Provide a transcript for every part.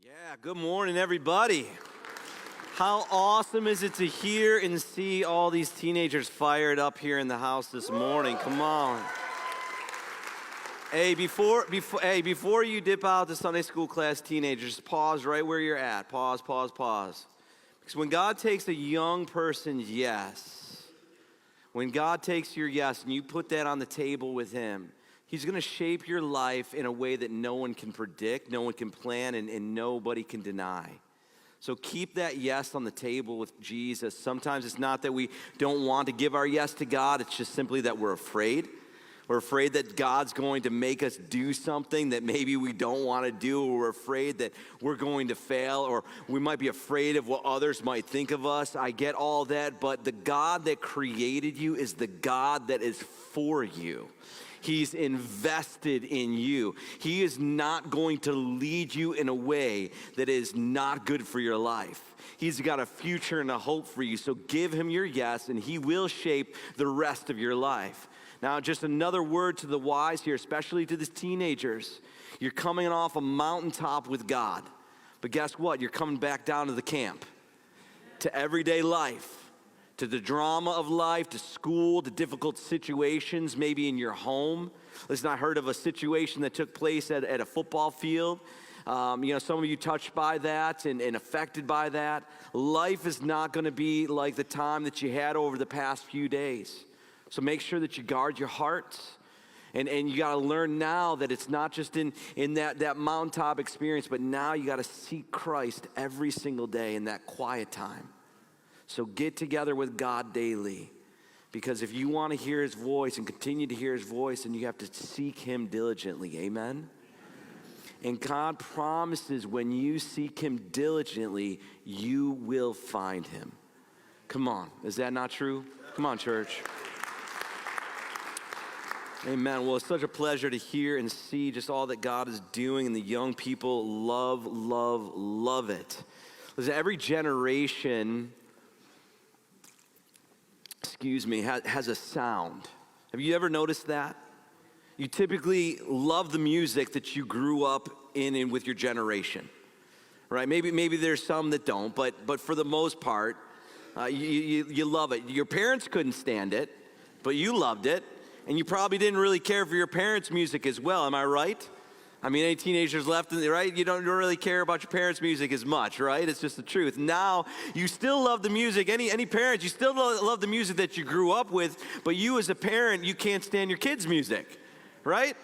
Yeah, good morning, everybody. How awesome is it to hear and see all these teenagers fired up here in the house this morning? Come on. Hey, before you dip out to Sunday school class, teenagers, pause right where you're at. Pause. Because when God takes a young person's yes, when God takes your yes and you put that on the table with Him, He's going to shape your life in a way that no one can predict, no one can plan, and nobody can deny. So keep that yes on the table with Jesus. Sometimes it's not that we don't want to give our yes to God. It's just simply that we're afraid. We're afraid that God's going to make us do something that maybe we don't want to do, or we're afraid that we're going to fail, or we might be afraid of what others might think of us. I get all that, but the God that created you is the God that is for you. He's invested in you. He is not going to lead you in a way that is not good for your life. He's got a future and a hope for you. So give Him your yes, and He will shape the rest of your life. Now, just another word to the wise here, especially to the teenagers. You're coming off a mountaintop with God. But guess what? You're coming back down to the camp, to everyday life, to the drama of life, to school, to difficult situations, maybe in your home. Listen, I heard of a situation that took place at a football field. Some of you touched by that and affected by that. Life is not going to be like the time that you had over the past few days. So make sure that you guard your hearts. And you got to learn now that it's not just in that mountaintop experience, but now you got to seek Christ every single day in that quiet time. So get together with God daily, because if you want to hear His voice and continue to hear His voice, then you have to seek Him diligently. Amen? And God promises when you seek Him diligently, you will find Him. Come on. Is that not true? Come on, church. Amen. Well, it's such a pleasure to hear and see just all that God is doing, and the young people love it. Listen, every generation has a sound. Have you ever noticed that? You typically love the music that you grew up in and with your generation, right? Maybe there's some that don't, but for the most part, you love it. Your parents couldn't stand it, but you loved it, and you probably didn't really care for your parents' music as well. Am I right? I mean, any teenagers left, right? You don't really care about your parents' music as much, right? It's just the truth. Now, you still love the music. Any parents, you still love the music that you grew up with, but you as a parent, you can't stand your kids' music, right?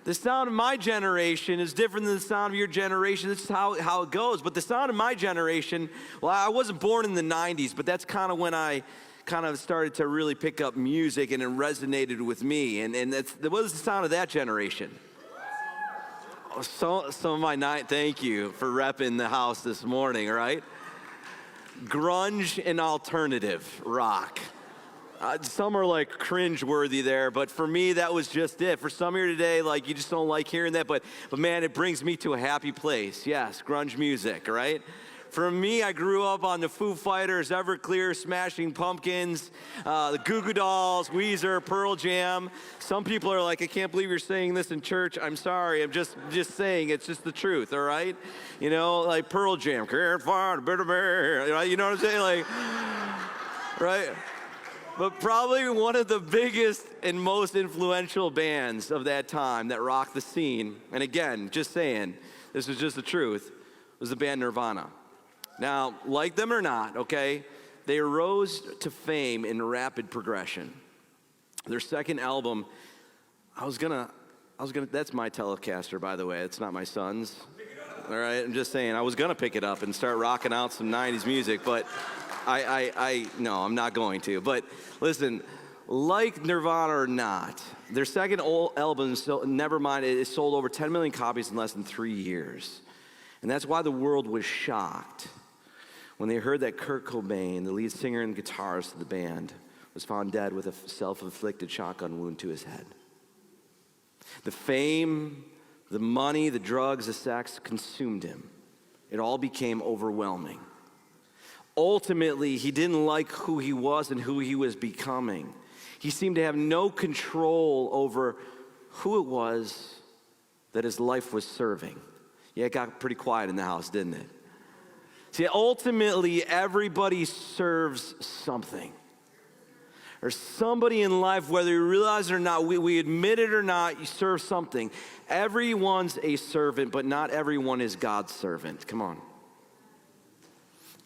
The sound of my generation is different than the sound of your generation. This is how it goes. But the sound of my generation, well, I wasn't born in the 90s, but that's kind of when I kind of started to really pick up music, and it resonated with me. And what was the sound of that generation? Some of my thank you for repping the house this morning, right? Grunge and alternative rock. Some are like cringe-worthy there, but for me, that was just it. For some here today, like you just don't like hearing that, but man, it brings me to a happy place. Yes, grunge music, right? For me, I grew up on the Foo Fighters, Everclear, Smashing Pumpkins, the Goo Goo Dolls, Weezer, Pearl Jam. Some people are like, I can't believe you're saying this in church. I'm sorry, I'm just saying, it's just the truth, all right? You know, like Pearl Jam, can't find a better man, right? You know what I'm saying? Like, right? But probably one of the biggest and most influential bands of that time that rocked the scene, and again, just saying, this is just the truth, was the band Nirvana. Now, like them or not, okay, they rose to fame in rapid progression. Their second album, that's my Telecaster, by the way. It's not my son's. All right, I'm just saying, I was gonna pick it up and start rocking out some 90s music, but no, I'm not going to. But listen, like Nirvana or not, their second album, Nevermind, it sold over 10 million copies in less than 3 years. And that's why the world was shocked when they heard that Kurt Cobain, the lead singer and guitarist of the band, was found dead with a self-inflicted shotgun wound to his head. The fame, the money, the drugs, the sex consumed him. It all became overwhelming. Ultimately, he didn't like who he was and who he was becoming. He seemed to have no control over who it was that his life was serving. Yeah, it got pretty quiet in the house, didn't it? See, ultimately, everybody serves something. There's somebody in life, whether you realize it or not, we admit it or not, you serve something. Everyone's a servant, but not everyone is God's servant. Come on.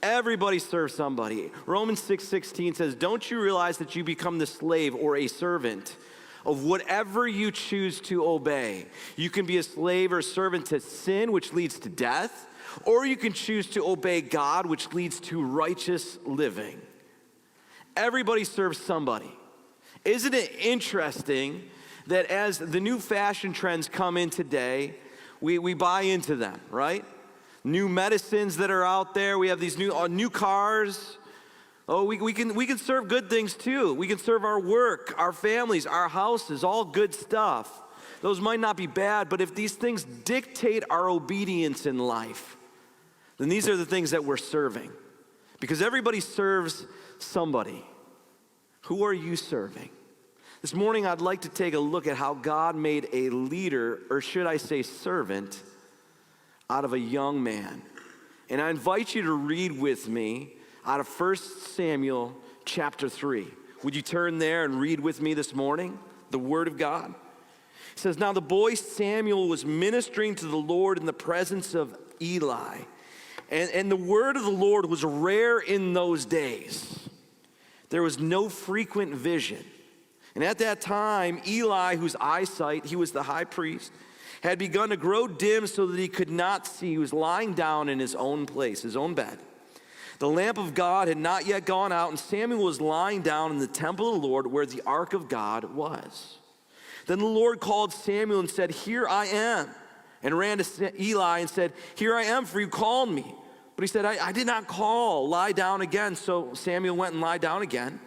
Everybody serves somebody. Romans 6:16 says, don't you realize that you become the slave or a servant of whatever you choose to obey? You can be a slave or a servant to sin, which leads to death, or you can choose to obey God, which leads to righteous living. Everybody serves somebody. Isn't it interesting that as the new fashion trends come in today, we buy into them, right? New medicines that are out there. We have these new cars. Oh, we can serve good things too. We can serve our work, our families, our houses, all good stuff. Those might not be bad, but if these things dictate our obedience in life, then these are the things that we're serving. Because everybody serves somebody. Who are you serving? This morning I'd like to take a look at how God made a leader, or should I say servant, out of a young man. And I invite you to read with me out of 1 Samuel chapter 3. Would you turn there and read with me this morning? The Word of God. It says, now the boy Samuel was ministering to the Lord in the presence of Eli. And the word of the Lord was rare in those days. There was no frequent vision. And at that time, Eli, whose eyesight, he was the high priest, had begun to grow dim so that he could not see. He was lying down in his own place, his own bed. The lamp of God had not yet gone out, and Samuel was lying down in the temple of the Lord where the ark of God was. Then the Lord called Samuel and said, here I am. And ran to Eli and said, here I am, for you called me. But he said, I did not call. Lie down again. So Samuel went and lied down again.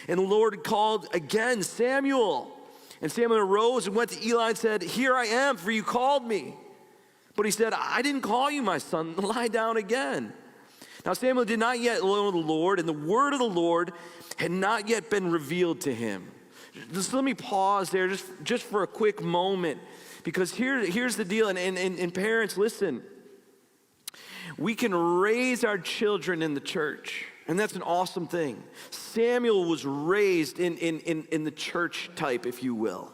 And the Lord called again, Samuel. And Samuel arose and went to Eli and said, here I am, for you called me. But he said, I didn't call you, my son. Lie down again. Now Samuel did not yet know the Lord, and the word of the Lord had not yet been revealed to him. Just let me pause there just for a quick moment, because here's the deal, and parents, listen. We can raise our children in the church, and that's an awesome thing. Samuel was raised in the church type, if you will.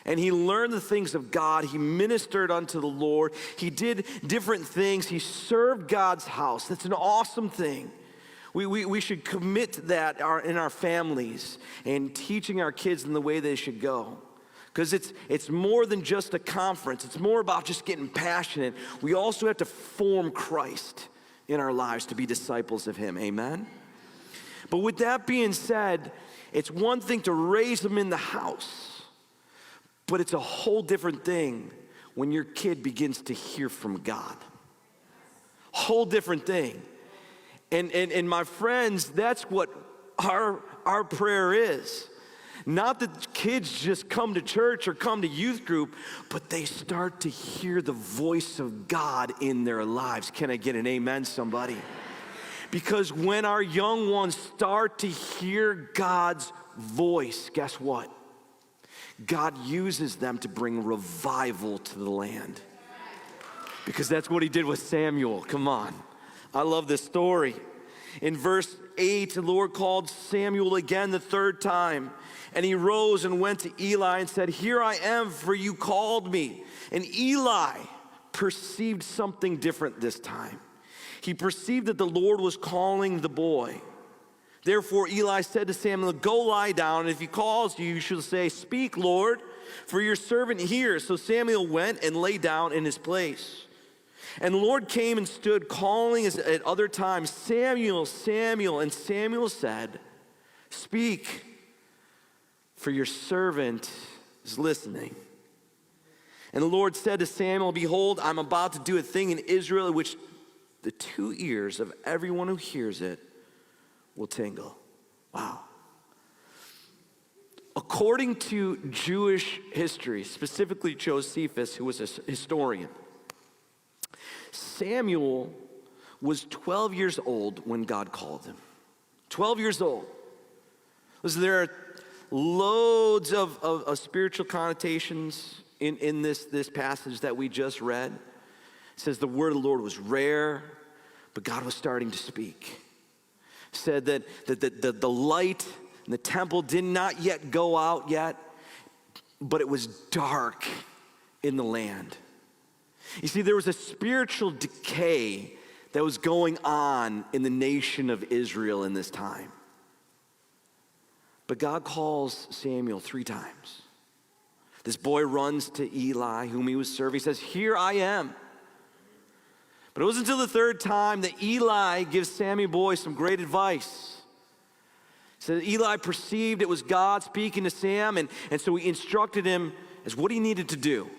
And he learned the things of God. He ministered unto the Lord. He did different things. He served God's house. That's an awesome thing. We should commit to that in our families and teaching our kids in the way they should go. Because it's more than just a conference. It's more about just getting passionate. We also have to form Christ in our lives to be disciples of him. Amen? But with that being said, it's one thing to raise them in the house, but it's a whole different thing when your kid begins to hear from God. Whole different thing. And my friends, that's what our prayer is. Not that kids just come to church or come to youth group, but they start to hear the voice of God in their lives. Can I get an amen, somebody? Because when our young ones start to hear God's voice, guess what? God uses them to bring revival to the land. Because that's what he did with Samuel. Come on. I love this story. In verse 8, the Lord called Samuel again the third time. And he rose and went to Eli and said, here I am, for you called me. And Eli perceived something different this time. He perceived that the Lord was calling the boy. Therefore Eli said to Samuel, go lie down, and if he calls you, you shall say, speak, Lord, for your servant hears. So Samuel went and lay down in his place. And the Lord came and stood, calling at other times, Samuel, Samuel. And Samuel said, speak, for your servant is listening. And the Lord said to Samuel, behold, I'm about to do a thing in Israel in which the two ears of everyone who hears it will tingle. Wow. According to Jewish history, specifically Josephus, who was a historian, Samuel was 12 years old when God called him. 12 years old. Listen, there are loads of spiritual connotations in this passage that we just read. It says the word of the Lord was rare, but God was starting to speak. It said that the light in the temple did not yet go out yet, but it was dark in the land. You see, there was a spiritual decay that was going on in the nation of Israel in this time. But God calls Samuel 3 times. This boy runs to Eli, whom he was serving. He says, "Here I am." But it wasn't until the 3rd time that Eli gives Samuel boy some great advice. So Eli perceived it was God speaking to Sam, and so he instructed him as what he needed to do.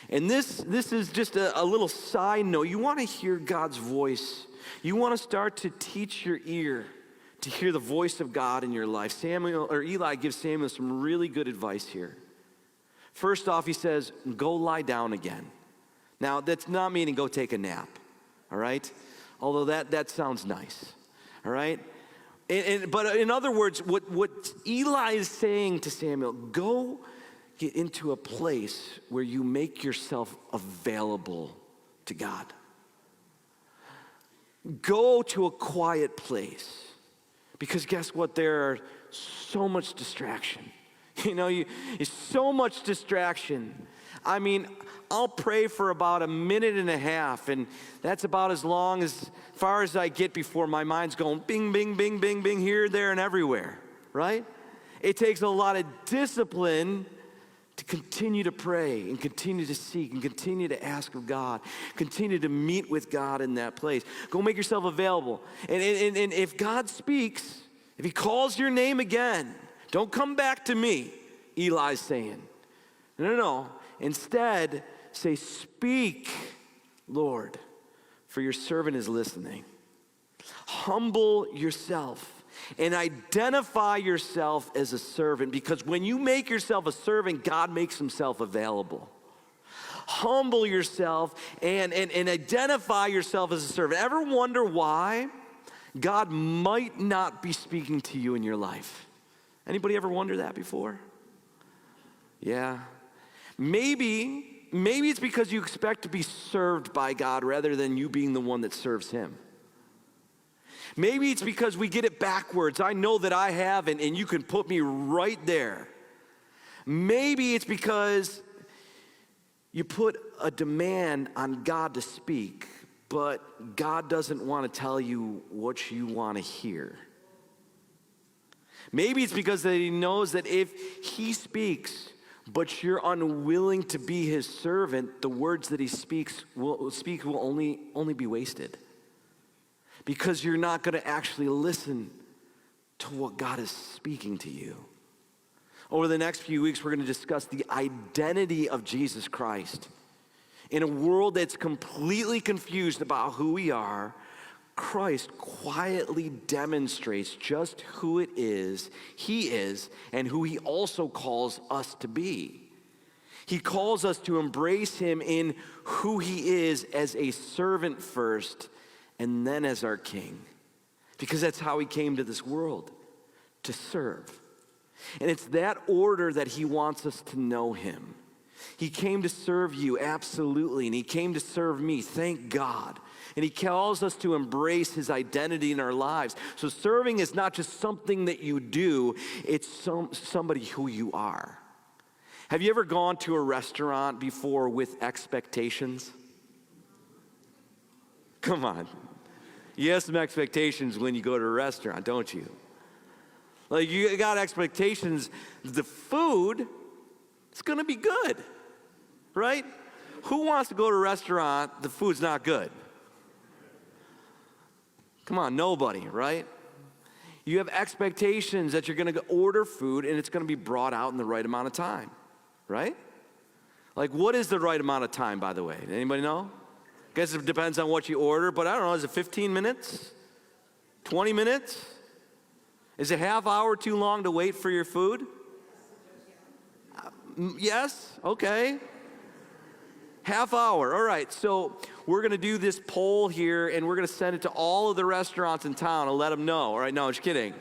And this is just a little side note. You want to hear God's voice. You want to start to teach your ear to hear the voice of God in your life. Eli gives Samuel some really good advice here. First off, he says, go lie down again. Now, that's not meaning go take a nap, all right? Although that sounds nice, all right? But in other words, what Eli is saying to Samuel, go get into a place where you make yourself available to God. Go to a quiet place. Because guess what? There are so much distraction. So much distraction. I mean, I'll pray for about 1.5 minutes, and that's about as far as I get before my mind's going bing, bing, bing, bing, bing, here, there, and everywhere, right? It takes a lot of discipline to continue to pray and continue to seek and continue to ask of God, continue to meet with God in that place. Go make yourself available. And if God speaks, if he calls your name again, don't come back to me, Eli's saying. No. Instead, say, speak, Lord, for your servant is listening. Humble yourself and identify yourself as a servant, because when you make yourself a servant, God makes himself available. Humble yourself and identify yourself as a servant. Ever wonder why God might not be speaking to you in your life? Anybody ever wonder that before? Yeah. Maybe it's because you expect to be served by God rather than you being the one that serves him. Maybe it's because we get it backwards. I know that I have, and you can put me right there. Maybe it's because you put a demand on God to speak, but God doesn't want to tell you what you want to hear. Maybe it's because that he knows that if he speaks, but you're unwilling to be his servant, the words that he speaks will only be wasted. Because you're not going to actually listen to what God is speaking to you. Over the next few weeks, we're going to discuss the identity of Jesus Christ. In a world that's completely confused about who we are, Christ quietly demonstrates just who it is, he is, and who he also calls us to be. He calls us to embrace him in who he is as a servant first, and then as our king. Because that's how he came to this world, to serve. And it's that order that he wants us to know him. He came to serve you, absolutely, and he came to serve me, thank God. And he calls us to embrace his identity in our lives. So serving is not just something that you do, it's somebody who you are. Have you ever gone to a restaurant before with expectations? Come on. You have some expectations when you go to a restaurant, don't you? Like, you got expectations. The food is going to be good, right? Who wants to go to a restaurant, the food's not good? Come on, nobody, right? You have expectations that you're going to order food and it's going to be brought out in the right amount of time, right? Like, what is the right amount of time, by the way? Anybody know? Guess it depends on what you order, but I don't know, is it 15 minutes? 20 minutes? Is a half hour too long to wait for your food? Yes? Okay. Half hour. All right, so we're going to do this poll here, and we're going to send it to all of the restaurants in town and let them know. All right, no, just kidding.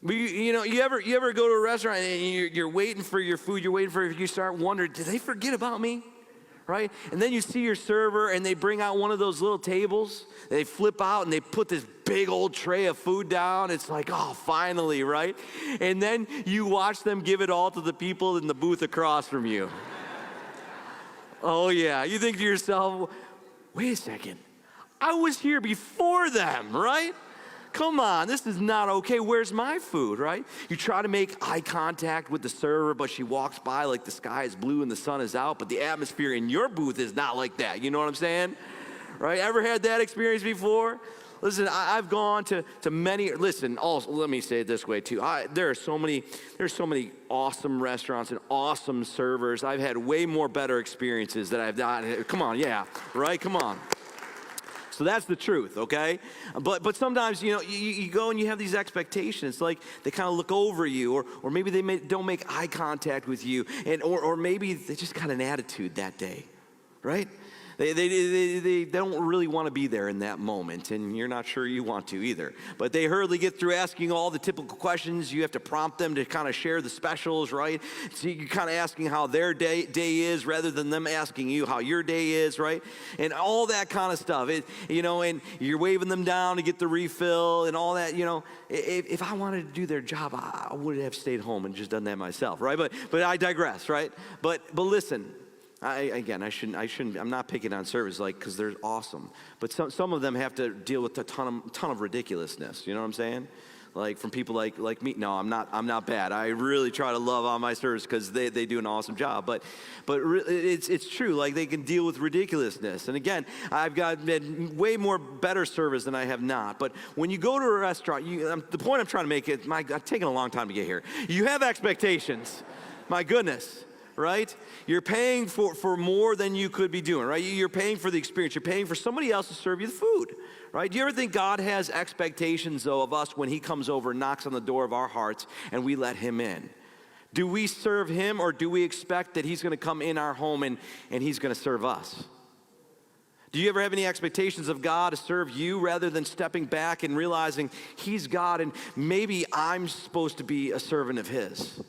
But you ever go to a restaurant and you're waiting for your food, you start wondering, did they forget about me? right? And then you see your server and they bring out one of those little tables. They flip out and they put this big old tray of food down. It's like, oh, finally, right? And then you watch them give it all to the people in the booth across from you. Oh, yeah. You think to yourself, wait a second. I was here before them, right? Come on, this is not okay. Where's my food, right? You try to make eye contact with the server, but she walks by like the sky is blue and the sun is out, but the atmosphere in your booth is not like that. You know what I'm saying? Right? Ever had that experience before? Listen, I've gone to many, listen, also, let me say it this way too. There's so many awesome restaurants and awesome servers. I've had way more better experiences that I've not. Come on, yeah, right? Come on. So that's the truth, okay? But sometimes, you go and you have these expectations. Like they kind of look over you, or maybe they don't make eye contact with you, or maybe they just got an attitude that day, right? They don't really want to be there in that moment, and you're not sure you want to either. But they hurriedly get through asking all the typical questions. You have to prompt them to kind of share the specials, right? So you're kind of asking how their day is rather than them asking you how your day is, right? And all that kind of stuff. And you're waving them down to get the refill and all that. If I wanted to do their job, I would have stayed home and just done that myself, right? But I digress, right? But listen. I'm not picking on servers, because they're awesome. But some of them have to deal with a ton of ridiculousness. You know what I'm saying? Like from people like me. No, I'm not bad. I really try to love all my servers because they do an awesome job. But it's true. Like they can deal with ridiculousness. And again, I've got way more better servers than I have not. But when you go to a restaurant, the point I'm trying to make is, I've taken a long time to get here. You have expectations. My goodness. Right? You're paying for more than you could be doing, right? You're paying for the experience. You're paying for somebody else to serve you the food, right? Do you ever think God has expectations, though, of us when he comes over and knocks on the door of our hearts and we let him in? Do we serve him, or do we expect that he's going to come in our home and he's going to serve us? Do you ever have any expectations of God to serve you rather than stepping back and realizing he's God and maybe I'm supposed to be a servant of his?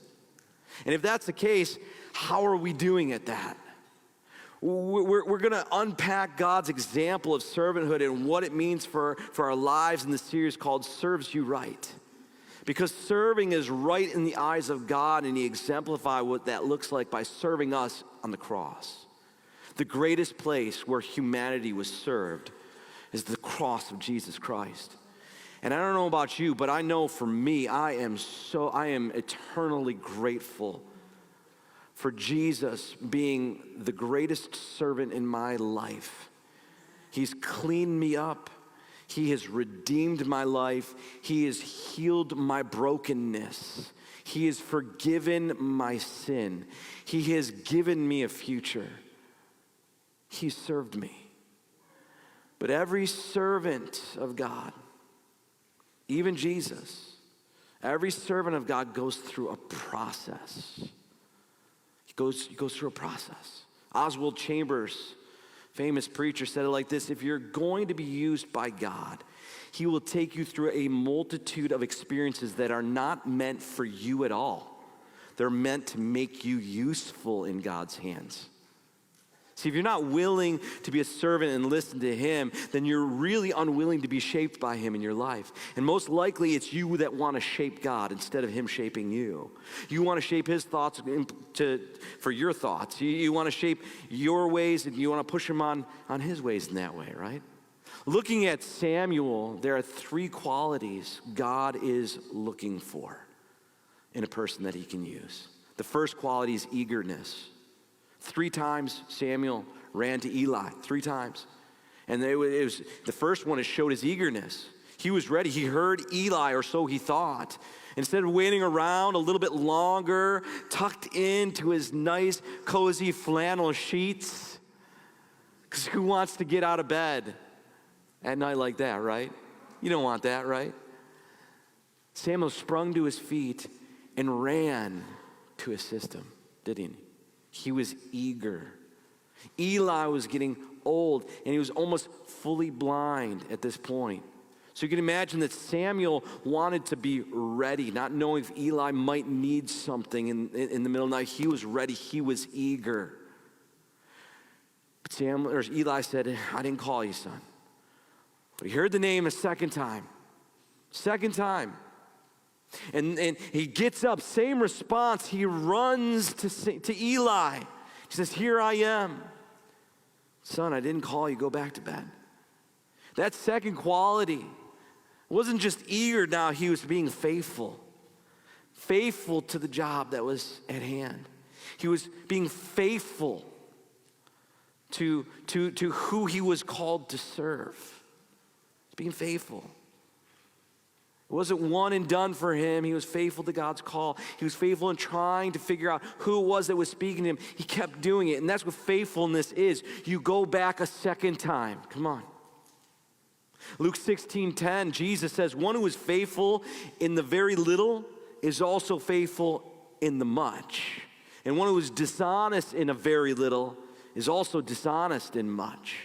And if that's the case, how are we doing at that? We're going to unpack God's example of servanthood and what it means for our lives in this series called Serves You Right. Because serving is right in the eyes of God, and he exemplified what that looks like by serving us on the cross. The greatest place where humanity was served is the cross of Jesus Christ. And I don't know about you, but I know for me, I am eternally grateful for Jesus being the greatest servant in my life. He's cleaned me up. He has redeemed my life. He has healed my brokenness. He has forgiven my sin. He has given me a future. He served me. But every servant of God, even Jesus, every servant of God goes through a process. He goes through a process. Oswald Chambers, famous preacher, said it like this: if you're going to be used by God, he will take you through a multitude of experiences that are not meant for you at all. They're meant to make you useful in God's hands. See, if you're not willing to be a servant and listen to him, then you're really unwilling to be shaped by him in your life. And most likely it's you that want to shape God instead of him shaping you. You want to shape his thoughts for your thoughts. You want to shape your ways, and you want to push him on his ways in that way, right? Looking at Samuel, there are 3 qualities God is looking for in a person that he can use. The first quality is eagerness. 3 times Samuel ran to Eli, 3 times. And the first one, it showed his eagerness. He was ready. He heard Eli, or so he thought. Instead of waiting around a little bit longer, tucked into his nice, cozy flannel sheets, because who wants to get out of bed at night like that, right? You don't want that, right? Samuel sprung to his feet and ran to assist him, didn't he? He was eager. Eli was getting old, and he was almost fully blind at this point. So you can imagine that Samuel wanted to be ready, not knowing if Eli might need something in the middle of the night. He was ready. He was eager. Eli said, I didn't call you, son. But he heard the name a second time. Second time. And he gets up, same response. He runs to Eli. He says, here I am. Son, I didn't call you. Go back to bed. That second quality wasn't just eager now. He was being faithful. Faithful to the job that was at hand. He was being faithful to who he was called to serve. Being faithful. It wasn't one and done for him. He was faithful to God's call. He was faithful in trying to figure out who it was that was speaking to him. He kept doing it, and that's what faithfulness is. You go back a second time. Come on. Luke 16:10, Jesus says, one who is faithful in the very little is also faithful in the much. And one who is dishonest in a very little is also dishonest in much.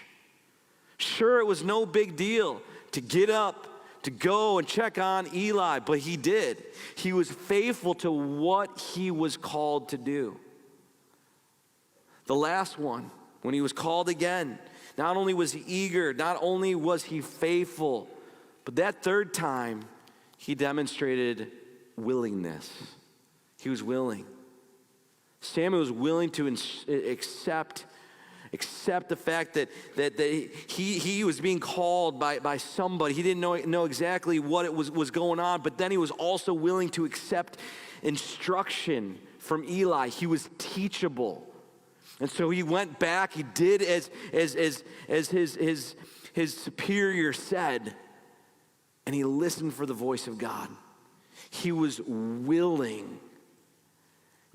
Sure, it was no big deal to get up, to go and check on Eli, but he did. He was faithful to what he was called to do. The last one, when he was called again, not only was he eager, not only was he faithful, but that third time, he demonstrated willingness. He was willing. Samuel was willing to accept the fact that he was being called by somebody. He didn't know exactly what it was going on, but then he was also willing to accept instruction from Eli. He was teachable. And so he went back, he did as his superior said, and he listened for the voice of God. He was willing.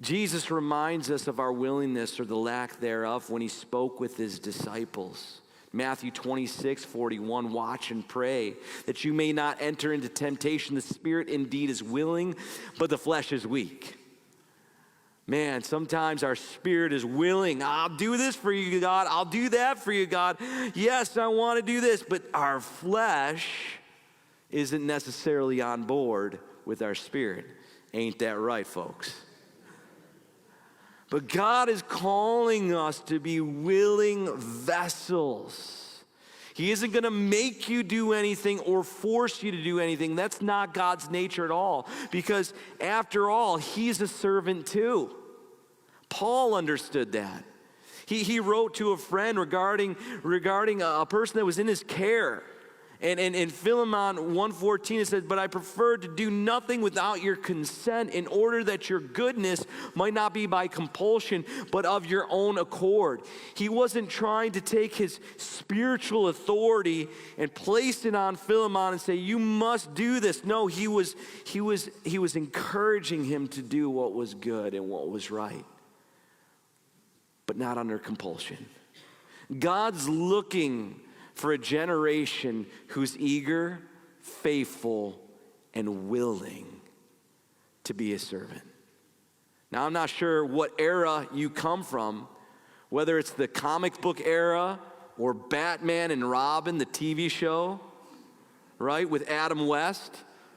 Jesus reminds us of our willingness or the lack thereof when he spoke with his disciples. Matthew 26:41, watch and pray that you may not enter into temptation. The spirit indeed is willing, but the flesh is weak. Man, sometimes our spirit is willing. I'll do this for you, God. I'll do that for you, God. Yes, I want to do this. But our flesh isn't necessarily on board with our spirit. Ain't that right, folks? But God is calling us to be willing vessels. He isn't going to make you do anything or force you to do anything. That's not God's nature at all. Because after all, he's a servant too. Paul understood that. He wrote to a friend regarding a person that was in his care. And in Philemon 1:14 it says, but I prefer to do nothing without your consent in order that your goodness might not be by compulsion, but of your own accord. He wasn't trying to take his spiritual authority and place it on Philemon and say, you must do this. No, he was encouraging him to do what was good and what was right, but not under compulsion. God's looking for a generation who's eager, faithful, and willing to be a servant. Now, I'm not sure what era you come from, whether it's the comic book era or Batman and Robin, the TV show, right, with Adam West,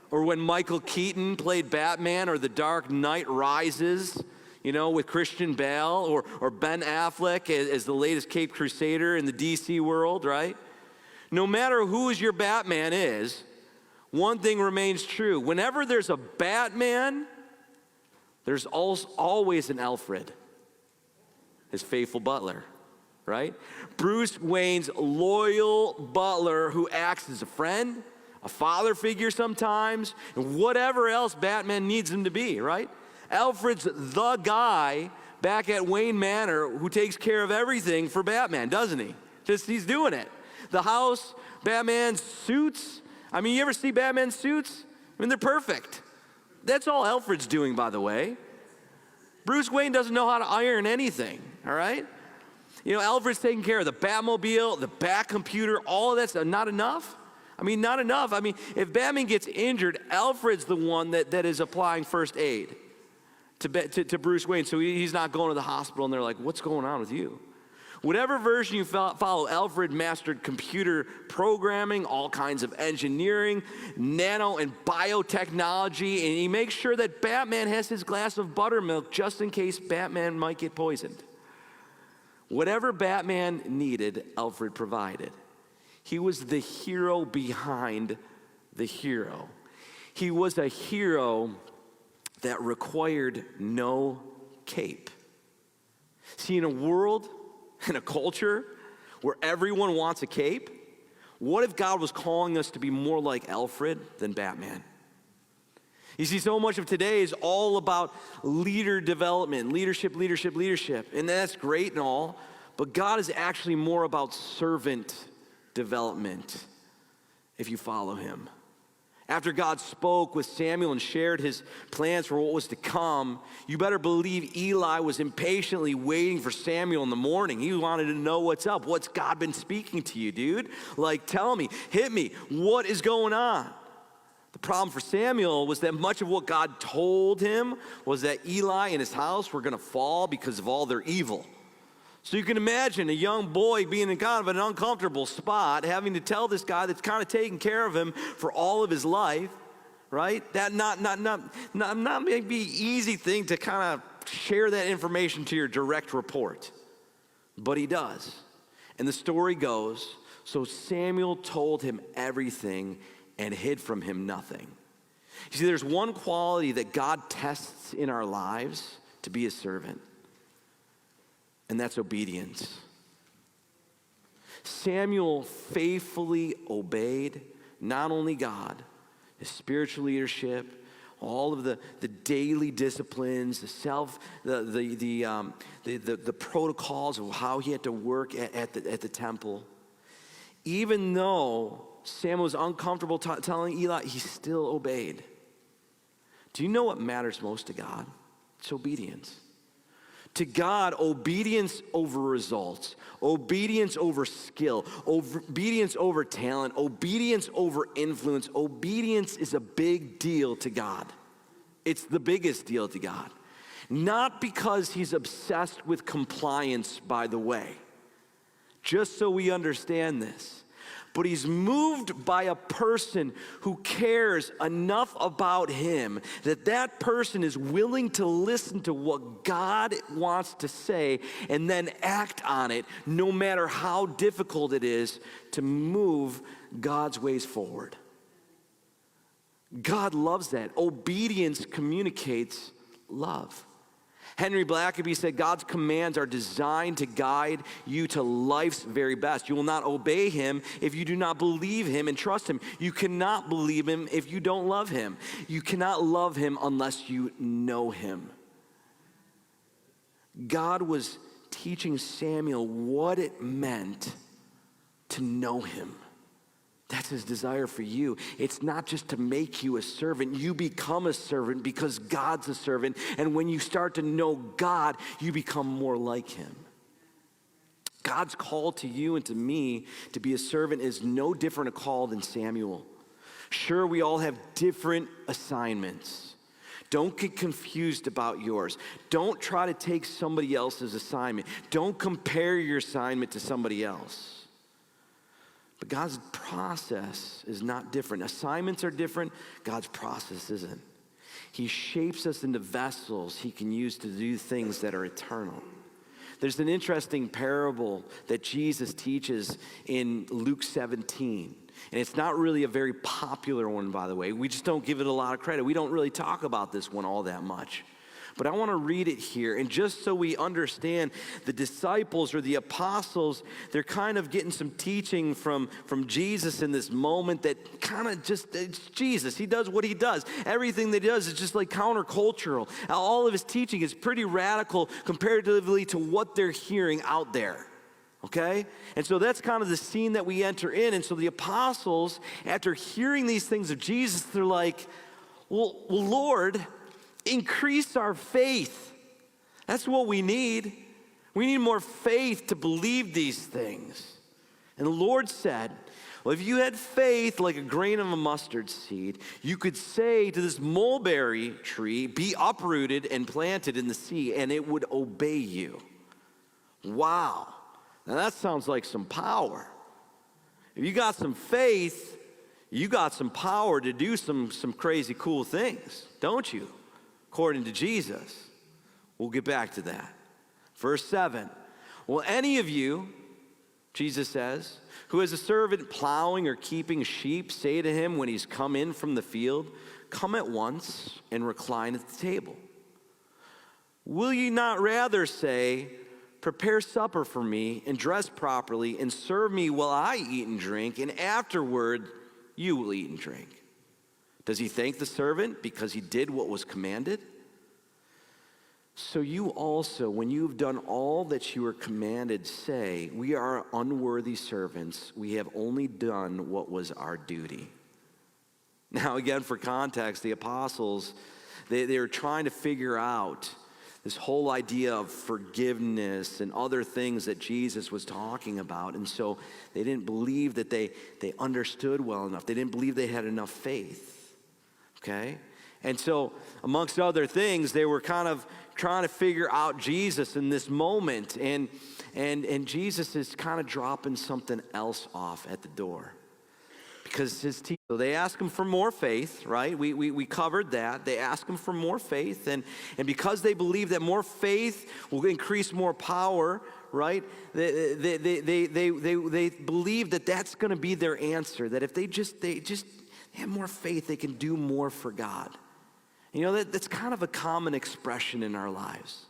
or when Michael Keaton played Batman, or The Dark Knight Rises, you know, with Christian Bale, or Ben Affleck as the latest Caped Crusader in the DC world, right? No matter who your Batman is, one thing remains true. Whenever there's a Batman, there's always an Alfred, his faithful butler, right? Bruce Wayne's loyal butler who acts as a friend, a father figure sometimes, and whatever else Batman needs him to be, right? Alfred's the guy back at Wayne Manor who takes care of everything for Batman, doesn't he? He's doing it. The house, Batman's suits. I mean, you ever see Batman's suits? I mean, they're perfect. That's all Alfred's doing, by the way. Bruce Wayne doesn't know how to iron anything, all right? You know, Alfred's taking care of the Batmobile, the Bat computer, all of that's not enough. I mean, not enough. I mean, if Batman gets injured, Alfred's the one that is applying first aid to Bruce Wayne, so he's not going to the hospital, and they're like, what's going on with you? Whatever version you follow, Alfred mastered computer programming, all kinds of engineering, nano and biotechnology, and he makes sure that Batman has his glass of buttermilk just in case Batman might get poisoned. Whatever Batman needed, Alfred provided. He was the hero behind the hero. He was a hero that required no cape. See, in a world, in a culture where everyone wants a cape, what if God was calling us to be more like Alfred than Batman? You see, so much of today is all about leader development, leadership, and that's great and all, but God is actually more about servant development if you follow him. After God spoke with Samuel and shared his plans for what was to come, you better believe Eli was impatiently waiting for Samuel in the morning. He wanted to know what's up. What's God been speaking to you, dude? Like, tell me, hit me, what is going on? The problem for Samuel was that much of what God told him was that Eli and his house were going to fall because of all their evil. So you can imagine a young boy being in kind of an uncomfortable spot, having to tell this guy that's kind of taking care of him for all of his life, right? That not maybe easy thing to kind of share that information to your direct report, but he does. And the story goes, so Samuel told him everything and hid from him nothing. You see, there's one quality that God tests in our lives to be a servant, and that's obedience. Samuel faithfully obeyed not only God, his spiritual leadership, all of the daily disciplines, the protocols of how he had to work at the temple. Even though Samuel was uncomfortable telling Eli, he still obeyed. Do you know what matters most to God? It's obedience. To God, obedience over results, obedience over skill, obedience over talent, obedience over influence. Obedience is a big deal to God. It's the biggest deal to God. Not because he's obsessed with compliance, by the way, just so we understand this. But he's moved by a person who cares enough about him that that person is willing to listen to what God wants to say and then act on it, no matter how difficult it is, to move God's ways forward. God loves that. Obedience communicates love. Henry Blackaby said, God's commands are designed to guide you to life's very best. You will not obey him if you do not believe him and trust him. You cannot believe him if you don't love him. You cannot love him unless you know him. God was teaching Samuel what it meant to know him. That's his desire for you. It's not just to make you a servant. You become a servant because God's a servant. And when you start to know God, you become more like him. God's call to you and to me to be a servant is no different a call than Samuel. Sure, we all have different assignments. Don't get confused about yours. Don't try to take somebody else's assignment. Don't compare your assignment to somebody else. But God's process is not different. Assignments are different. God's process isn't. He shapes us into vessels he can use to do things that are eternal. There's an interesting parable that Jesus teaches in Luke 17. And it's not really a very popular one, by the way. We just don't give it a lot of credit. We don't really talk about this one all that much. But I want to read it here, and just so we understand, the disciples or the apostles, they're kind of getting some teaching from Jesus in this moment that kind of just, it's Jesus. He does what he does. Everything that he does is just like countercultural. All of his teaching is pretty radical comparatively to what they're hearing out there. Okay? And so that's kind of the scene that we enter in. And so the apostles, after hearing these things of Jesus, they're like, well Lord, increase our faith. That's what we need. We need more faith to believe these things. And the Lord said, well, if you had faith like a grain of a mustard seed, you could say to this mulberry tree, be uprooted and planted in the sea, and it would obey you. Wow. Now that sounds like some power. If you got some faith, you got some power to do some crazy cool things, don't you? According to Jesus. We'll get back to that. Verse 7. Will any of you, Jesus says, who has a servant plowing or keeping sheep, say to him when he's come in from the field, come at once and recline at the table? Will ye not rather say, prepare supper for me and dress properly and serve me while I eat and drink, and afterward you will eat and drink? Does he thank the servant because he did what was commanded? So you also, when you have done all that you were commanded, say, we are unworthy servants. We have only done what was our duty. Now, again, for context, the apostles, they were trying to figure out this whole idea of forgiveness and other things that Jesus was talking about. And so they didn't believe that they understood well enough. They didn't believe they had enough faith, okay? And so, amongst other things, they were kind of trying to figure out Jesus in this moment. And Jesus is kind of dropping something else off at the door. Because his teaching, so they ask him for more faith, right? We covered that. They ask him for more faith. And because they believe that more faith will increase more power, right? They believe that that's going to be their answer. That if they just have more faith, they can do more for God. You know, that's kind of a common expression in our lives.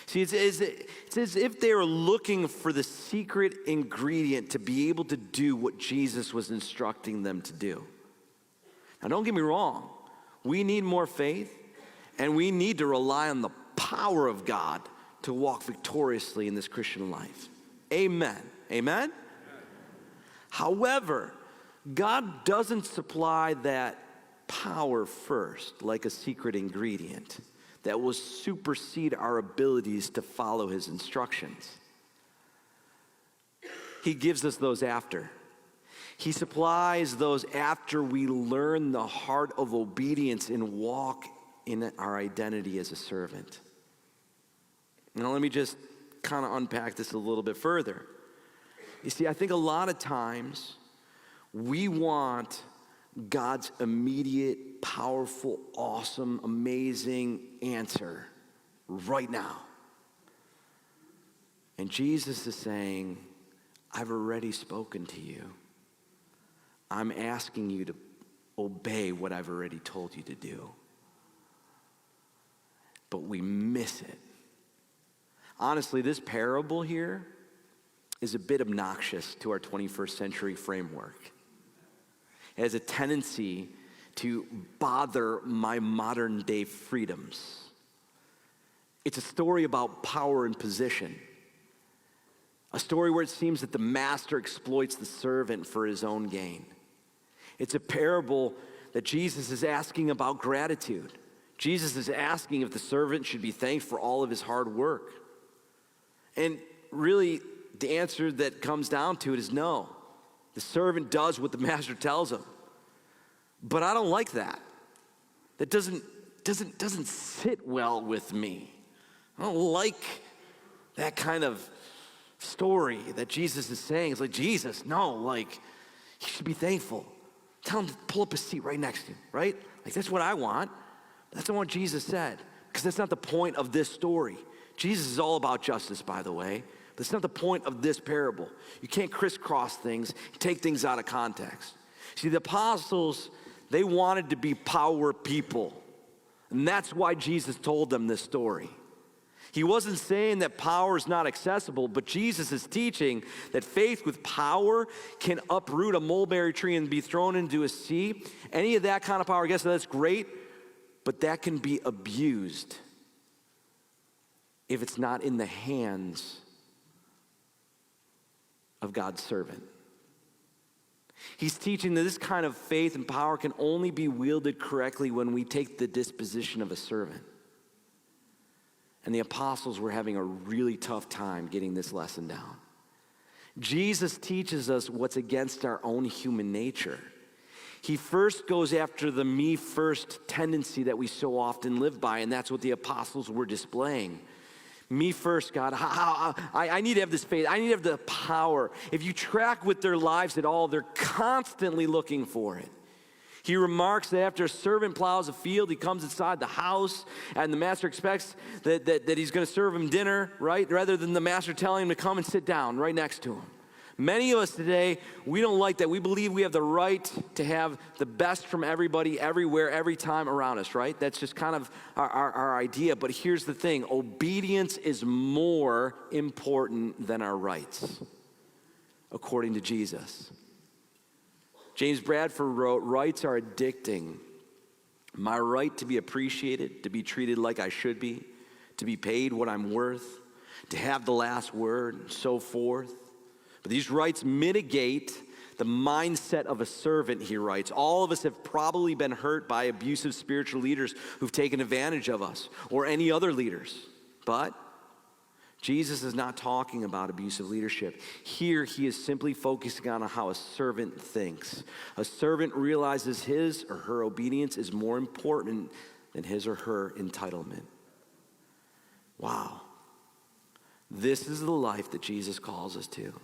See, it's as if they were looking for the secret ingredient to be able to do what Jesus was instructing them to do. Now, don't get me wrong. We need more faith, and we need to rely on the power of God to walk victoriously in this Christian life. Amen. Amen? However, God doesn't supply that power first, like a secret ingredient that will supersede our abilities to follow his instructions. He gives us those after. He supplies those after we learn the heart of obedience and walk in our identity as a servant. Now let me just kind of unpack this a little bit further. You see, I think a lot of times we want God's immediate, powerful, awesome, amazing answer right now. And Jesus is saying, I've already spoken to you. I'm asking you to obey what I've already told you to do. But we miss it. Honestly, this parable here is a bit obnoxious to our 21st century framework. It has a tendency to bother my modern day freedoms. It's a story about power and position. A story where it seems that the master exploits the servant for his own gain. It's a parable that Jesus is asking about gratitude. Jesus is asking if the servant should be thanked for all of his hard work. And really, the answer that comes down to it is no. The servant does what the master tells him. But I don't like that. That doesn't sit well with me. I don't like that kind of story that Jesus is saying. It's like, Jesus, no, like, you should be thankful. Tell him to pull up a seat right next to you, right? Like, that's what I want. That's not what Jesus said, because that's not the point of this story. Jesus is all about justice, by the way. That's not the point of this parable. You can't crisscross things, take things out of context. See, the apostles, they wanted to be power people. And that's why Jesus told them this story. He wasn't saying that power is not accessible, but Jesus is teaching that faith with power can uproot a mulberry tree and be thrown into a sea. Any of that kind of power, I guess that's great, but that can be abused if it's not in the hands of God's servant. He's teaching that this kind of faith and power can only be wielded correctly when we take the disposition of a servant. And the apostles were having a really tough time getting this lesson down. Jesus teaches us what's against our own human nature. He first goes after the me first tendency that we so often live by, and that's what the apostles were displaying. Me first, God. I need to have this faith. I need to have the power. If you track with their lives at all, they're constantly looking for it. He remarks that after a servant plows a field, he comes inside the house, and the master expects that he's going to serve him dinner, right? Rather than the master telling him to come and sit down right next to him. Many of us today, we don't like that. We believe we have the right to have the best from everybody, everywhere, every time around us, right? That's just kind of our idea. But here's the thing. Obedience is more important than our rights, according to Jesus. James Bradford wrote, "Rights are addicting. My right to be appreciated, to be treated like I should be, to be paid what I'm worth, to have the last word, and so forth. But these rights mitigate the mindset of a servant," he writes. All of us have probably been hurt by abusive spiritual leaders who've taken advantage of us, or any other leaders. But Jesus is not talking about abusive leadership. Here, he is simply focusing on how a servant thinks. A servant realizes his or her obedience is more important than his or her entitlement. Wow. This is the life that Jesus calls us to.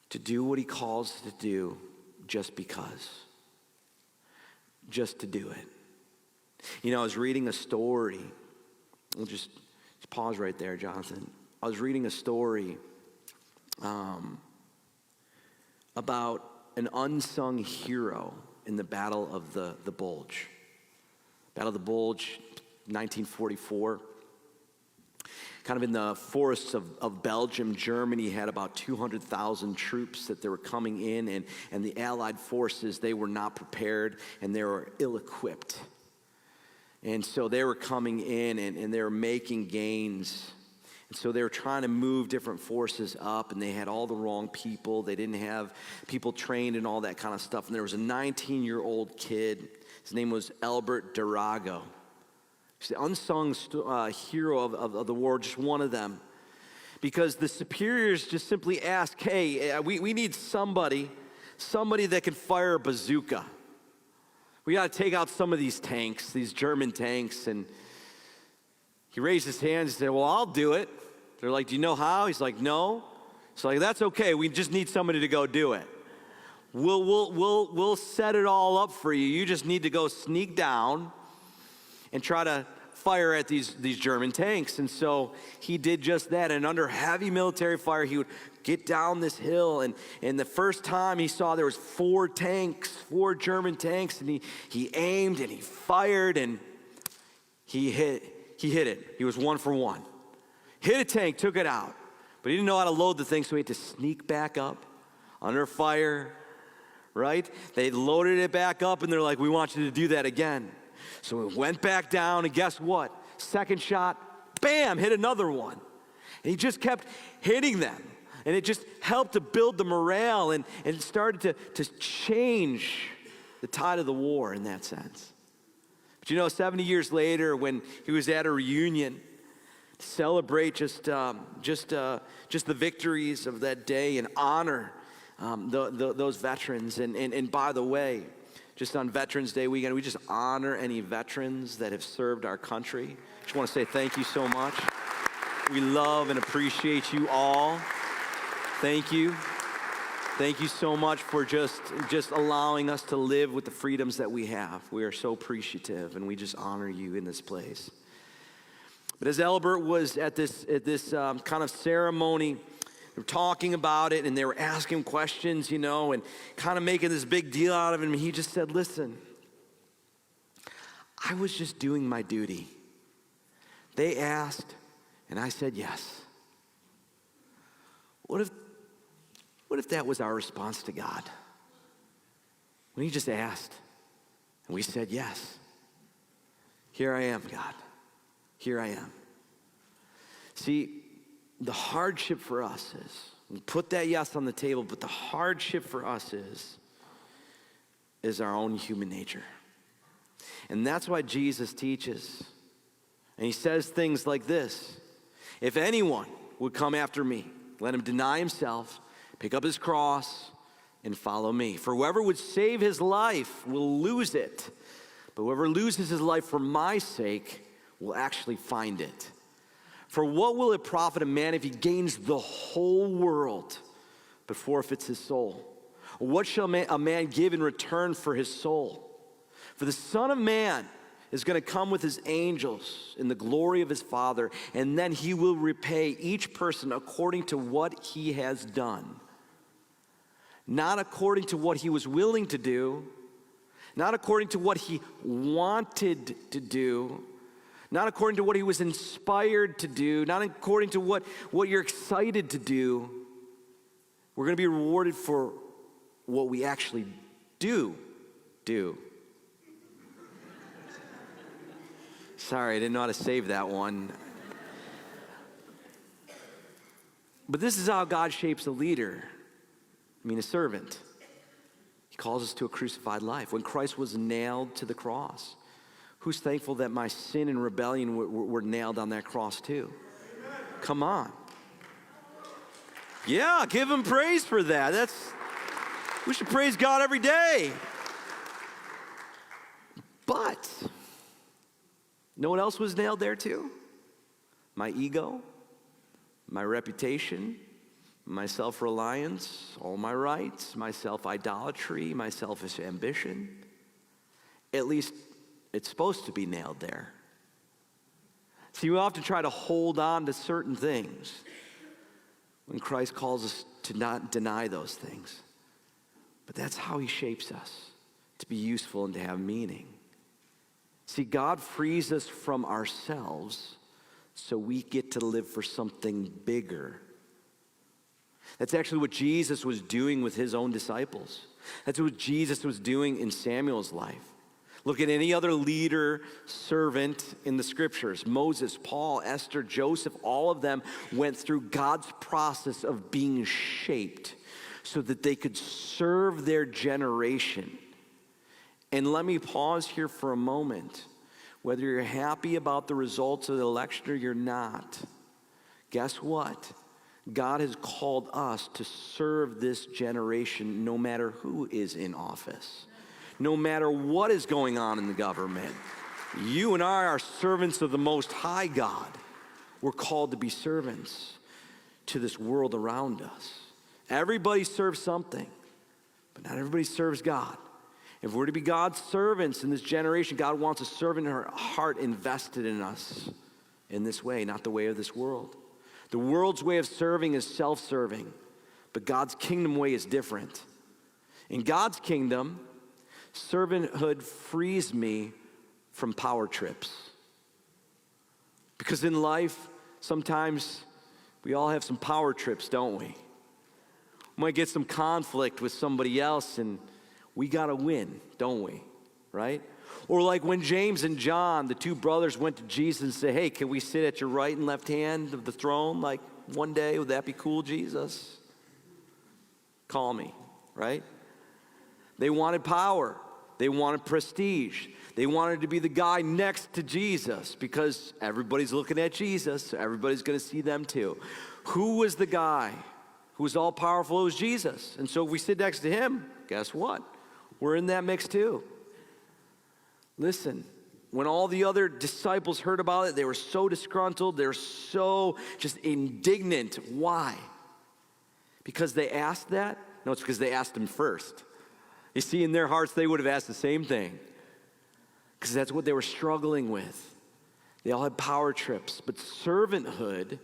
To do what he calls us to do just because. Just to do it. You know, I was reading a story. We'll just pause right there, Jonathan. I was reading a story about an unsung hero in the Battle of the Bulge. Battle of the Bulge, 1944. Kind of in the forests of Belgium. Germany had about 200,000 troops that they were coming in, and the Allied forces, they were not prepared and they were ill-equipped. And so they were coming in and they were making gains. And so they were trying to move different forces up, and they had all the wrong people. They didn't have people trained and all that kind of stuff. And there was a 19-year-old kid. His name was Albert Darago. He's the unsung hero of the war, just one of them. Because the superiors just simply asked, hey, we need somebody that can fire a bazooka. We got to take out some of these tanks, these German tanks. And he raised his hands and said, well, I'll do it. They're like, do you know how? He's like, no. It's like, that's okay. We just need somebody to go do it. We'll set it all up for you. You just need to go sneak down and try to fire at these German tanks. And so he did just that. And under heavy military fire, he would get down this hill. And the first time he saw there was 4 German tanks. And he aimed and he fired and he hit it. He was 1 for 1. Hit a tank, took it out. But he didn't know how to load the thing, so he had to sneak back up under fire, right? They loaded it back up and they're like, we want you to do that again. So he went back down, and guess what? Second shot, bam, hit another one. And he just kept hitting them. And it just helped to build the morale, and it started to change the tide of the war in that sense. But you know, 70 years later, when he was at a reunion to celebrate just the victories of that day and honor those veterans. And by the way, just on Veterans Day weekend, we just honor any veterans that have served our country. Just want to say thank you so much. We love and appreciate you all. Thank you. Thank you so much for just allowing us to live with the freedoms that we have. We are so appreciative, and we just honor you in this place. But as Albert was at this kind of ceremony, they were talking about it, and they were asking him questions, you know, and kind of making this big deal out of him. And he just said, listen, I was just doing my duty. They asked, and I said yes. What if that was our response to God? When he just asked, and we said yes. Here I am, God. Here I am. See, the hardship for us is, we put that yes on the table, but the hardship for us is our own human nature. And that's why Jesus teaches. And he says things like this: if anyone would come after me, let him deny himself, pick up his cross, and follow me. For whoever would save his life will lose it, but whoever loses his life for my sake will actually find it. For what will it profit a man if he gains the whole world but forfeits his soul? What shall a man give in return for his soul? For the Son of Man is going to come with his angels in the glory of his Father, and then he will repay each person according to what he has done. Not according to what he was willing to do, not according to what he wanted to do, not according to what he was inspired to do, not according to what you're excited to do. We're going to be rewarded for what we actually do. Sorry, I didn't know how to save that one. But this is how God shapes a leader. A servant. He calls us to a crucified life. When Christ was nailed to the cross, who's thankful that my sin and rebellion were nailed on that cross too? Amen. Come on. Yeah, give him praise for that. We should praise God every day. But, know what else was nailed there too? My ego, my reputation, my self-reliance, all my rights, my self-idolatry, my selfish ambition. At least it's supposed to be nailed there. See, we often try to hold on to certain things when Christ calls us to not deny those things. But that's how he shapes us, to be useful and to have meaning. See, God frees us from ourselves so we get to live for something bigger. That's actually what Jesus was doing with his own disciples. That's what Jesus was doing in Samuel's life. Look at any other leader, servant in the scriptures. Moses, Paul, Esther, Joseph, all of them went through God's process of being shaped so that they could serve their generation. And let me pause here for a moment. Whether you're happy about the results of the election or you're not, guess what? God has called us to serve this generation no matter who is in office, no matter what is going on in the government. You and I are servants of the Most High God. We're called to be servants to this world around us. Everybody serves something, but not everybody serves God. If we're to be God's servants in this generation, God wants a servant heart invested in us in this way, not the way of this world. The world's way of serving is self-serving, but God's kingdom way is different. In God's kingdom, servanthood frees me from power trips. Because in life, sometimes we all have some power trips, don't we? We might get some conflict with somebody else and we gotta win, don't we? Right? Or like when James and John, the two brothers, went to Jesus and said, hey, can we sit at your right and left hand of the throne? Like one day, would that be cool, Jesus? Call me, right? They wanted power. They wanted prestige. They wanted to be the guy next to Jesus because everybody's looking at Jesus, so everybody's gonna see them too. Who was the guy who was all powerful? It was Jesus. And so if we sit next to him, guess what? We're in that mix too. Listen, when all the other disciples heard about it, they were so disgruntled, they were so just indignant. Why? Because they asked that? No, it's because they asked him first. You see, in their hearts, they would have asked the same thing. Because that's what they were struggling with. They all had power trips, but servanthood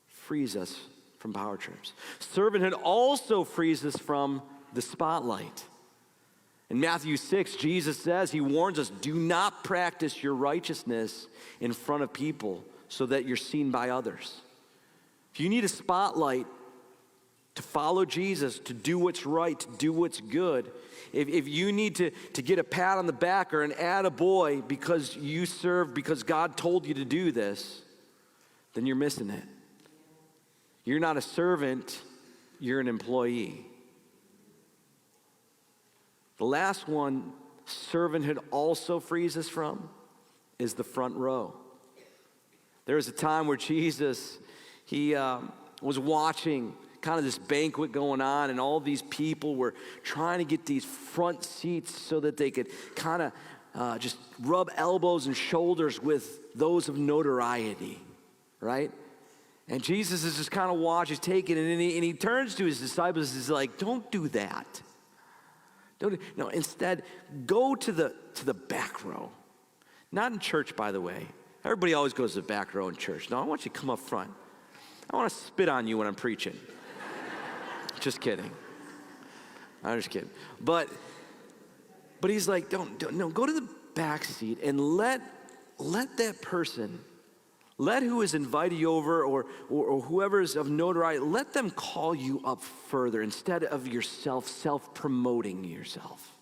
frees us from power trips. Servanthood also frees us from the spotlight. In Matthew 6, Jesus says, he warns us, do not practice your righteousness in front of people so that you're seen by others. If you need a spotlight to follow Jesus, to do what's right, to do what's good, if you need to get a pat on the back or an attaboy because you serve, because God told you to do this, then you're missing it. You're not a servant, you're an employee. The last one servanthood also frees us from is the front row. There was a time where Jesus, he was watching kind of this banquet going on, and all these people were trying to get these front seats so that they could kind of just rub elbows and shoulders with those of notoriety, right? And Jesus is just kind of watching, he's taking it, and he turns to his disciples and he's like, don't do that. No, instead, go to the back row. Not in church, by the way. Everybody always goes to the back row in church. No, I want you to come up front. I want to spit on you when I'm preaching. Just kidding. I'm just kidding. But he's like, no, go to the back seat and let that person, let who has invited you over or whoever is of notoriety, let them call you up further instead of yourself self-promoting yourself.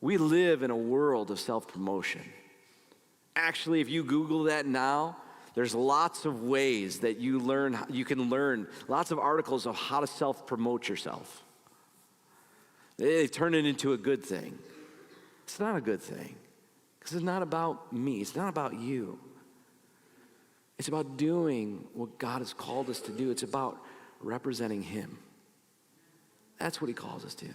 We live in a world of self-promotion. Actually, if you Google that now, there's lots of ways that you can learn, lots of articles of how to self-promote yourself. They turn it into a good thing. It's not a good thing, because it's not about me. It's not about you. It's about doing what God has called us to do. It's about representing him. That's what he calls us to.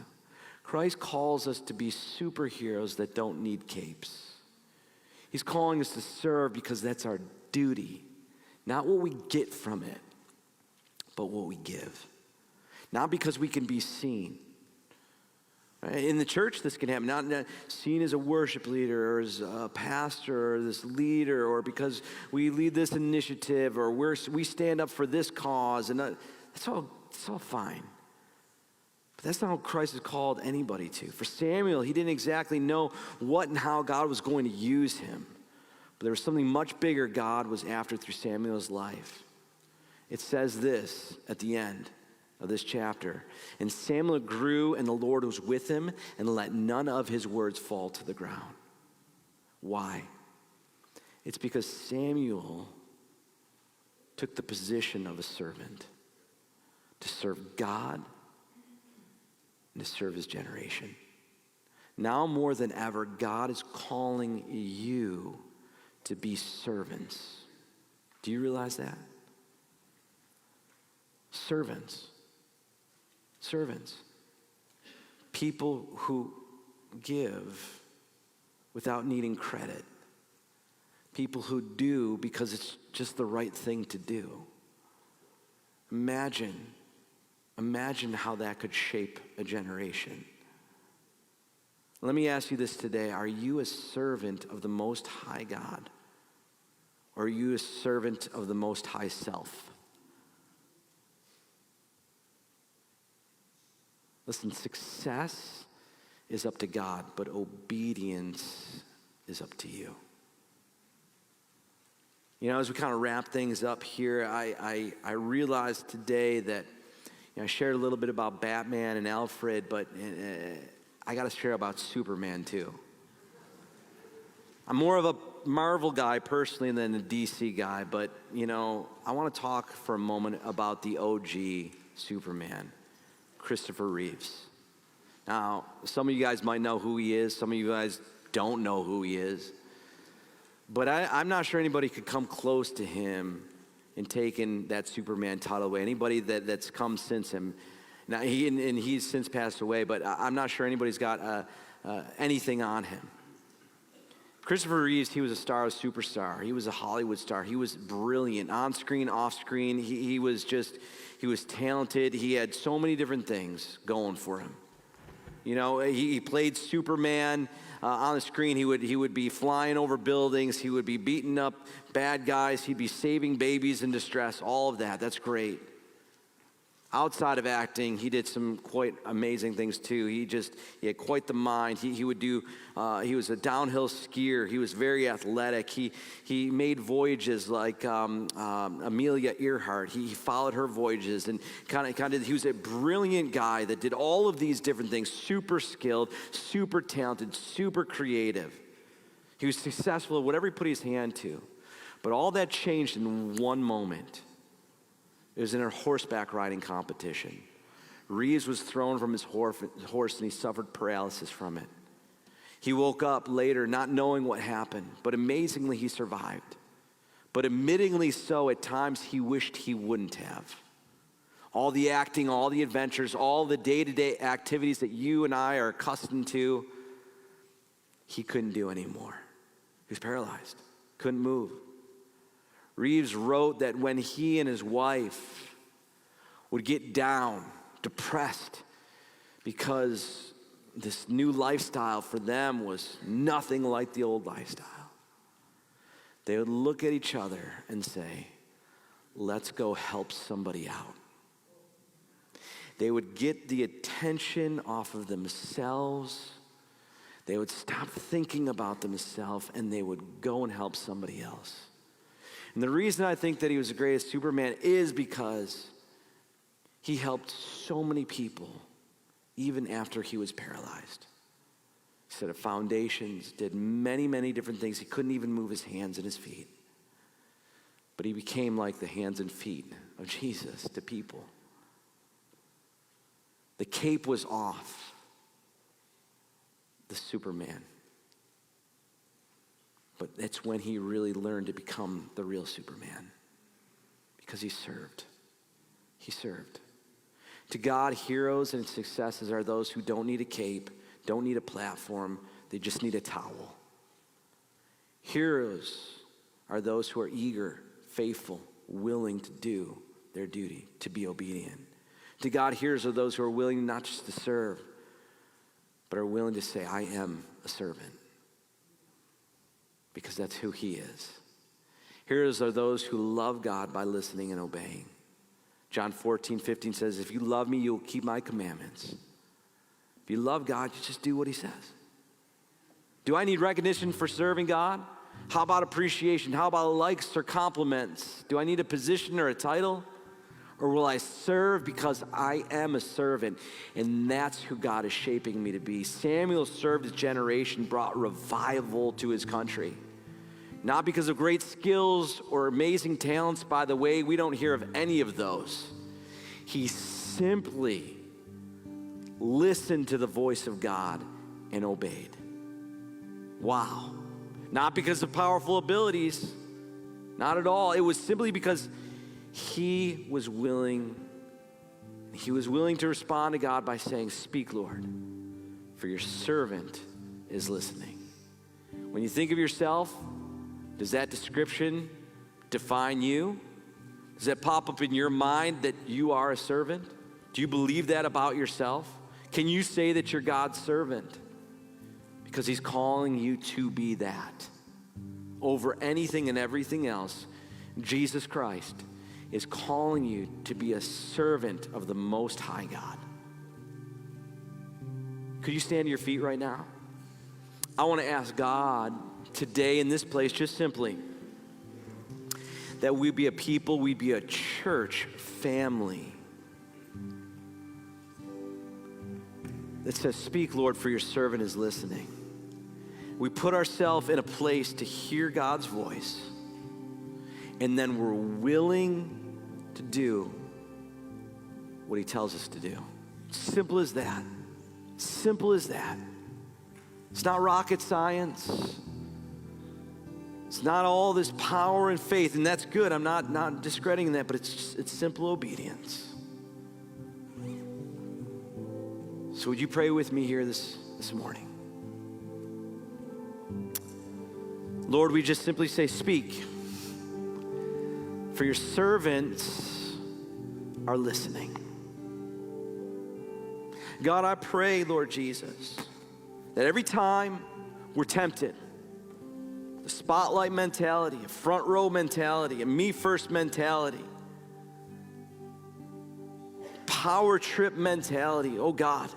Christ calls us to be superheroes that don't need capes. He's calling us to serve because that's our duty. Not what we get from it, but what we give. Not because we can be seen. In the church, this can happen. Not seen as a worship leader or as a pastor or this leader or because we lead this initiative or we stand up for this cause. And it's all fine. But that's not what Christ has called anybody to. For Samuel, he didn't exactly know what and how God was going to use him. But there was something much bigger God was after through Samuel's life. It says this at the end of this chapter. And Samuel grew, and the Lord was with him, and let none of his words fall to the ground. Why? It's because Samuel took the position of a servant to serve God and to serve his generation. Now more than ever, God is calling you to be servants. Do you realize that? Servants. People who give without needing credit. People who do because it's just the right thing to do. Imagine how that could shape a generation. Let me ask you this today. Are you a servant of the Most High God? Or are you a servant of the Most High Self? Listen, success is up to God, but obedience is up to you. You know, as we kind of wrap things up here, I realized today that I shared a little bit about Batman and Alfred, but I got to share about Superman too. I'm more of a Marvel guy personally than a DC guy, but I want to talk for a moment about the OG Superman, Christopher Reeves. Now, some of you guys might know who he is. Some of you guys don't know who he is. But I'm not sure anybody could come close to him in taking that Superman title away. Anybody that's come since him. Now, he's since passed away, but I'm not sure anybody's got anything on him. Christopher Reeves, he was a star, a superstar. He was a Hollywood star. He was brilliant, on screen, off screen. He was talented. He had so many different things going for him. He played Superman on the screen. He would be flying over buildings. He would be beating up bad guys. He'd be saving babies in distress. All of that. That's great. Outside of acting, he did some quite amazing things too. He had quite the mind. He was a downhill skier. He was very athletic. He made voyages like Amelia Earhart. He followed her voyages and he was a brilliant guy that did all of these different things. Super skilled, super talented, super creative. He was successful at whatever he put his hand to. But all that changed in one moment. It was in a horseback riding competition. Reeves was thrown from his horse and he suffered paralysis from it. He woke up later not knowing what happened, but amazingly he survived. But admittingly so, at times he wished he wouldn't have. All the acting, all the adventures, all the day-to-day activities that you and I are accustomed to, he couldn't do anymore. He was paralyzed, couldn't move. Reeves wrote that when he and his wife would get down, depressed, because this new lifestyle for them was nothing like the old lifestyle, they would look at each other and say, let's go help somebody out. They would get the attention off of themselves. They would stop thinking about themselves, and they would go and help somebody else. And the reason I think that he was the greatest Superman is because he helped so many people even after he was paralyzed. He set up foundations, did many, many different things. He couldn't even move his hands and his feet. But he became like the hands and feet of Jesus to people. The cape was off the Superman. But that's when he really learned to become the real Superman, because he served. He served. To God, heroes and successes are those who don't need a cape, don't need a platform, they just need a towel. Heroes are those who are eager, faithful, willing to do their duty, to be obedient. To God, heroes are those who are willing not just to serve, but are willing to say, I am a servant. Because that's who he is. Heroes are those who love God by listening and obeying. John 14:15 says, if you love me, you'll keep my commandments. If you love God, you just do what he says. Do I need recognition for serving God? How about appreciation? How about likes or compliments? Do I need a position or a title? Or will I serve because I am a servant? And that's who God is shaping me to be. Samuel served his generation, brought revival to his country. Not because of great skills or amazing talents. By the way, we don't hear of any of those. He simply listened to the voice of God and obeyed. Wow. Not because of powerful abilities. Not at all. It was simply because he was willing to respond to God by saying, speak, Lord, for your servant is listening. When you think of yourself, does that description define you? Does that pop up in your mind that you are a servant? Do you believe that about yourself? Can you say that you're God's servant? Because he's calling you to be that. Over anything and everything else, Jesus Christ is calling you to be a servant of the Most High God. Could you stand to your feet right now? I want to ask God today in this place, just simply, that we be a people, we be a church family that says, speak, Lord, for your servant is listening. We put ourselves in a place to hear God's voice, and then we're willing to do what he tells us to do. Simple as that. Simple as that. It's not rocket science. It's not all this power and faith, and that's good. I'm not discrediting that, but it's simple obedience. So would you pray with me here this morning? Lord, we just simply say, speak. For your servants are listening. God, I pray, Lord Jesus, that every time we're tempted, the spotlight mentality, a front row mentality, a me first mentality, power trip mentality, oh God,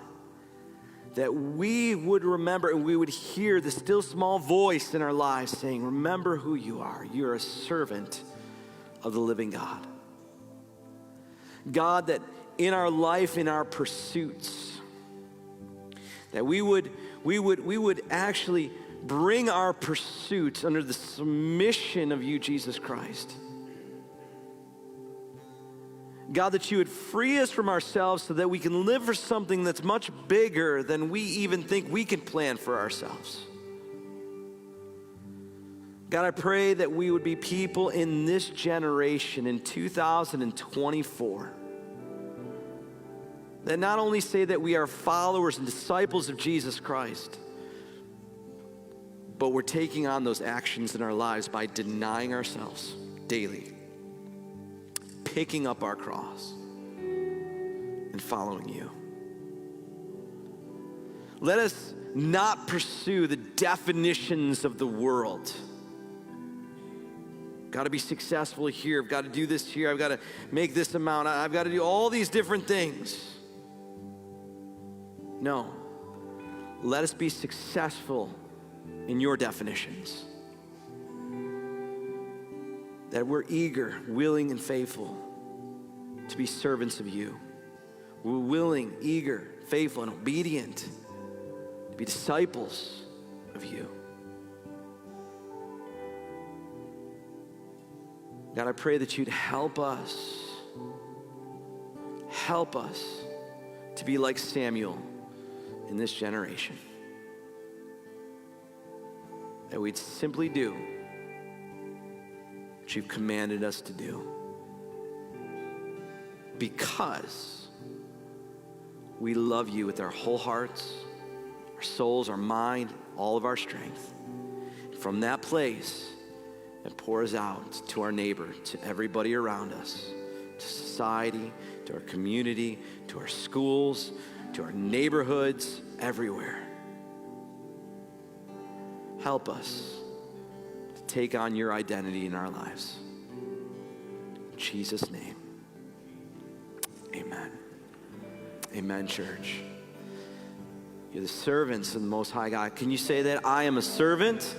that we would remember and we would hear the still small voice in our lives saying, remember who you are. You're a servant of the living God. God, that in our life, in our pursuits, that we would actually bring our pursuits under the submission of you, Jesus Christ. God, that you would free us from ourselves so that we can live for something that's much bigger than we even think we can plan for ourselves. God, I pray that we would be people in this generation in 2024 that not only say that we are followers and disciples of Jesus Christ, but we're taking on those actions in our lives by denying ourselves, daily, picking up our cross and following you. Let us not pursue the definitions of the world. Got to be successful here. I've got to do this here. I've got to make this amount. I've got to do all these different things. No. Let us be successful in your definitions. That we're eager, willing, and faithful to be servants of you. We're willing, eager, faithful, and obedient to be disciples of you. God, I pray that you'd help us to be like Samuel in this generation. That we'd simply do what you've commanded us to do. Because we love you with our whole hearts, our souls, our mind, all of our strength. From that place, it pours out to our neighbor, to everybody around us, to society, to our community, to our schools, to our neighborhoods, everywhere. Help us to take on your identity in our lives. In Jesus' name, amen. Amen, church. You're the servants of the Most High God. Can you say that? I am a servant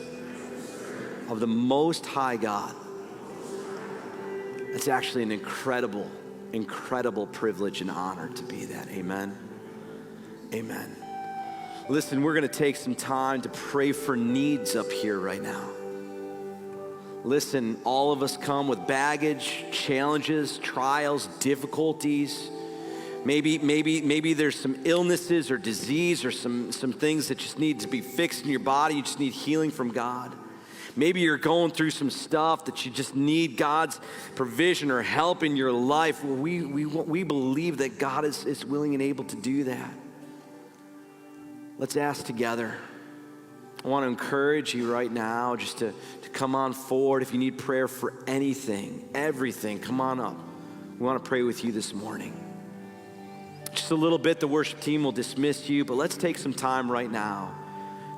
of the Most High God. It's actually an incredible, incredible privilege and honor to be that. Amen. Amen. Listen, we're going to take some time to pray for needs up here right now. Listen, all of us come with baggage, challenges, trials, difficulties. Maybe there's some illnesses or disease or some things that just need to be fixed in your body. You just need healing from God. Maybe you're going through some stuff that you just need God's provision or help in your life. We believe that God is willing and able to do that. Let's ask together. I want to encourage you right now just to come on forward. If you need prayer for anything, everything, come on up. We want to pray with you this morning. Just a little bit, the worship team will dismiss you, but let's take some time right now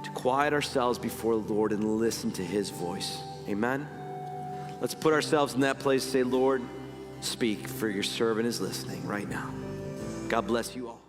to quiet ourselves before the Lord and listen to his voice. Amen? Let's put ourselves in that place and say, Lord, speak, for your servant is listening right now. God bless you all.